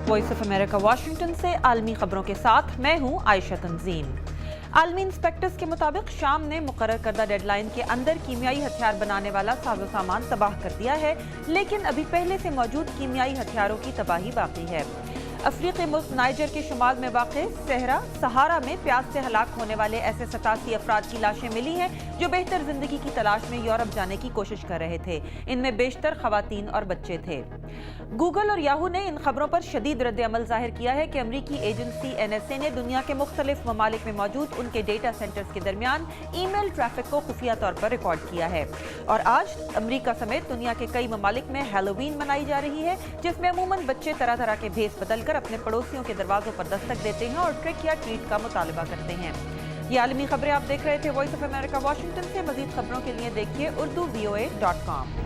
Voice of America Washington से आलमी खबरों के साथ मैं हूं आयशा तंजीम। आलमी इंस्पेक्टर्स के मुताबिक शाम ने मुकर्रर करदा डेडलाइन के अंदर कीमियाई हथियार बनाने वाला साजो सामान तबाह कर दिया है, लेकिन अभी पहले से मौजूद कीमियाई हथियारों की तबाही बाकी है। अफ्रीकी मुल्क नाइजर के शुमाल में वाक़ सहारा में प्यास से हलाक होने वाले ऐसे 87 अफराद की लाशें मिली हैं जो बेहतर जिंदगी की तलाश में यूरोप जाने की कोशिश कर रहे थे। इनमें बेशतर खवातीन और बच्चे थे। गूगल और याहू ने इन खबरों पर शदीद रद्द-ए-अमल जाहिर किया है कि अमरीकी एजेंसी NSA ने दुनिया के मुख्तलिफ ममालिक में मौजूद उनके डेटा सेंटर्स के दरमियान ईमेल ट्रैफिक को खुफिया तौर पर रिकॉर्ड किया है। और आज अमरीका समेत दुनिया के कई ममालिक में हैलोवीन मनाई जा रही है, जिसमें अमूमन बच्चे तरह तरह के भेस बदलकर अपने पड़ोसियों के दरवाजों पर दस्तक देते हैं और ट्रिक या ट्रीट का मुतालबा करते हैं। ये आलमी खबरें आप देख रहे थे वॉइस ऑफ अमेरिका वाशिंगटन से। मजीद खबरों के लिए देखिए urdu voa.com।